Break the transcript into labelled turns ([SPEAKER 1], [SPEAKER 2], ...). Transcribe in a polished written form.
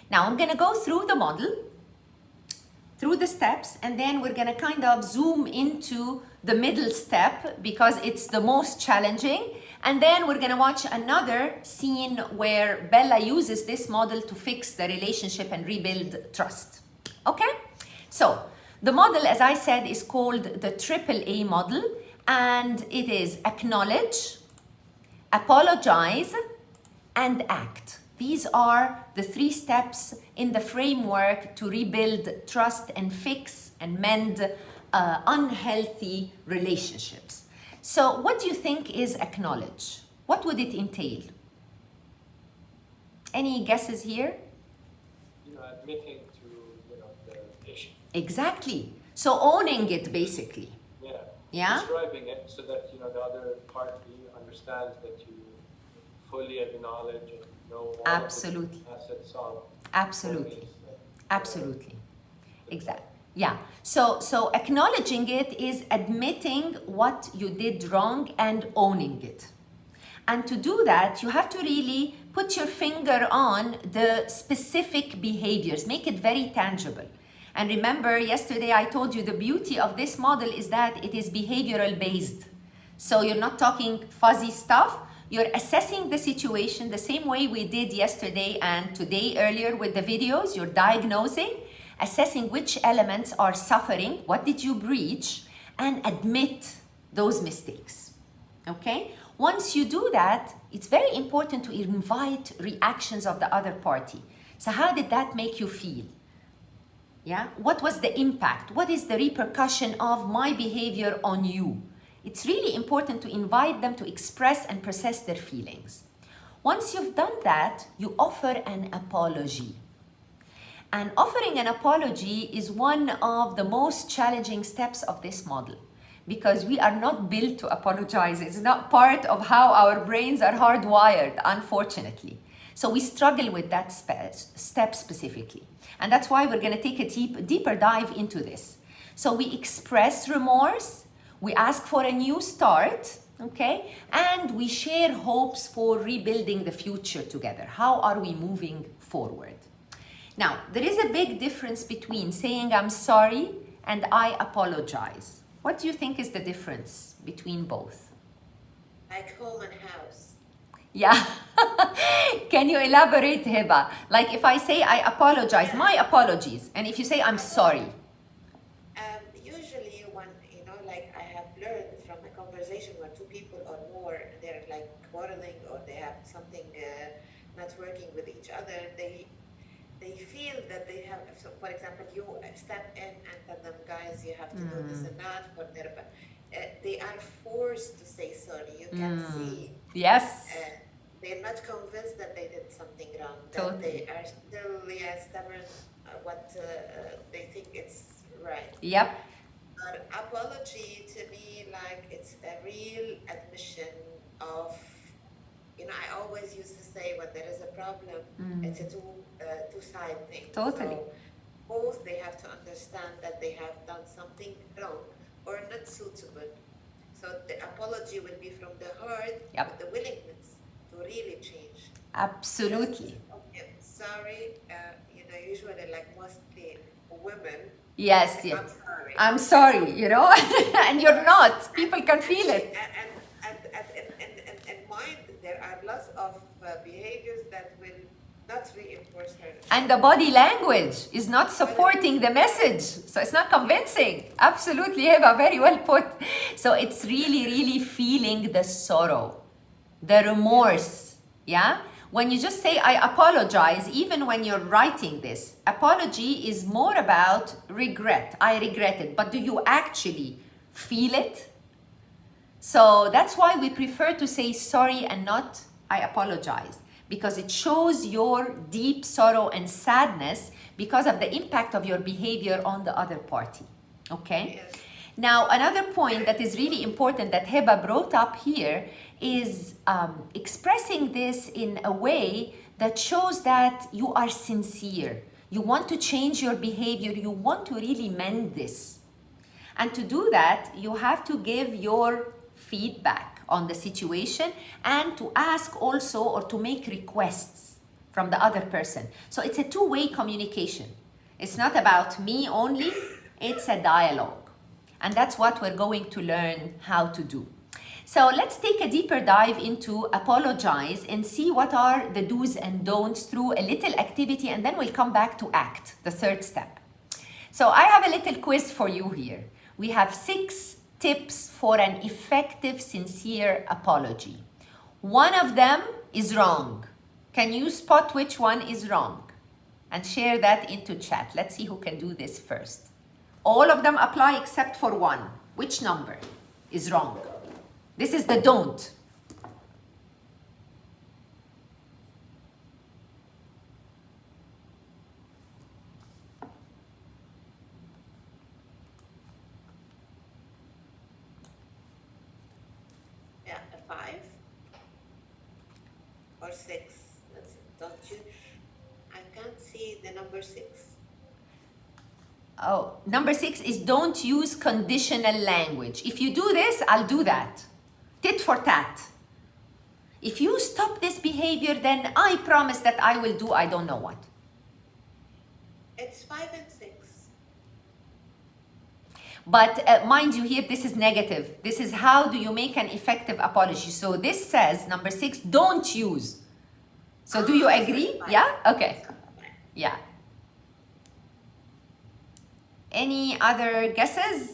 [SPEAKER 1] Now I'm gonna go through the model, through the steps, and then we're gonna kind of zoom into the middle step because it's the most challenging. And then we're gonna watch another scene where Bella uses this model to fix the relationship and rebuild trust. Okay? So the model, as I said, is called the Triple A model, and it is acknowledge, apologize, and act. These are the 3 steps in the framework to rebuild trust and fix and mend unhealthy relationships. So what do you think is acknowledge? What would it entail? Any guesses here?
[SPEAKER 2] Admitting to the issue.
[SPEAKER 1] Exactly. So owning it, basically. Yeah?
[SPEAKER 2] Describing it so that the other party understands that you fully acknowledge and know all
[SPEAKER 1] Absolutely.
[SPEAKER 2] the assets of
[SPEAKER 1] Absolutely. Absolutely. Exactly. Yeah. So acknowledging it is admitting what you did wrong and owning it. And to do that, you have to really put your finger on the specific behaviors, make it very tangible. And remember, yesterday I told you the beauty of this model is that it is behavioral based. So you're not talking fuzzy stuff. You're assessing the situation the same way we did yesterday and today earlier with the videos. You're diagnosing, assessing which elements are suffering, what did you breach, and admit those mistakes. Okay? Once you do that, it's very important to invite reactions of the other party. So how did that make you feel? Yeah? What was the impact? What is the repercussion of my behavior on you? It's really important to invite them to express and process their feelings. Once you've done that, you offer an apology. And offering an apology is one of the most challenging steps of this model because we are not built to apologize. It's not part of how our brains are hardwired, unfortunately. So we struggle with that step specifically. And that's why we're going to take a deeper dive into this. So we express remorse, we ask for a new start, okay? And we share hopes for rebuilding the future together. How are we moving forward? Now, there is a big difference between saying I'm sorry and I apologize. What do you think is the difference between both?
[SPEAKER 3] Like home and house.
[SPEAKER 1] Yeah. Can you elaborate, Hiba? Like if I say I apologize, my apologies, and if you say I'm sorry.
[SPEAKER 3] Usually when, like I have learned from a conversation where 2 people or more, they're like quarreling or they have something not working with each other, they feel that they have, so for example, you step in and tell them, guys, you have to do this and that for their, they are forced to say sorry. You can see.
[SPEAKER 1] Yes.
[SPEAKER 3] They're not convinced that they did something wrong.
[SPEAKER 1] Totally.
[SPEAKER 3] That they are still stubborn what they think it's right.
[SPEAKER 1] Yep.
[SPEAKER 3] But apology to me, like it's a real admission of, I always used to say when there is a problem, it's a two-side thing.
[SPEAKER 1] Totally.
[SPEAKER 3] So both they have to understand that they have done something wrong or not suitable. So the apology will be from the heart, with the willingness to really change.
[SPEAKER 1] Absolutely.
[SPEAKER 3] Okay, sorry, usually like mostly women.
[SPEAKER 1] Yes,
[SPEAKER 3] like,
[SPEAKER 1] yes.
[SPEAKER 3] I'm sorry,
[SPEAKER 1] and you're not. People can feel it.
[SPEAKER 3] And mind, there are lots of behaviors that will not reinforce her.
[SPEAKER 1] And the body language is not supporting the message. So it's not convincing. Absolutely, Eva, very well put. So it's really, really feeling the sorrow, the remorse, yeah? When you just say, I apologize, even when you're writing this, apology is more about regret. I regret it. But do you actually feel it? So that's why we prefer to say sorry and not I apologize, because it shows your deep sorrow and sadness because of the impact of your behavior on the other party. Okay?
[SPEAKER 3] Yes.
[SPEAKER 1] Now, another point that is really important that Heba brought up here is expressing this in a way that shows that you are sincere. You want to change your behavior. You want to really mend this. And to do that, you have to give your feedback on the situation and to ask also or to make requests from the other person. So it's a two-way communication. It's not about me only, it's a dialogue. And that's what we're going to learn how to do. So let's take a deeper dive into apologize and see what are the do's and don'ts through a little activity, and then we'll come back to act, the third step. So I have a little quiz for you here. We have 6 tips for an effective, sincere apology. One of them is wrong. Can you spot which one is wrong? And share that into chat. Let's see who can do this first. All of them apply except for one. Which number is wrong? This is the don't.
[SPEAKER 3] Yeah, a 5 or 6. Don't you? I can't see the number 6.
[SPEAKER 1] Oh, number 6 is don't use conditional language. If you do this, I'll do that. Tit for tat. If you stop this behavior, then I promise that I will do I don't know what.
[SPEAKER 3] It's 5 and 6.
[SPEAKER 1] But mind you here, this is negative. This is how do you make an effective apology. So this says, number 6, don't use. So do you agree? Yeah? Okay. Yeah. Any other guesses?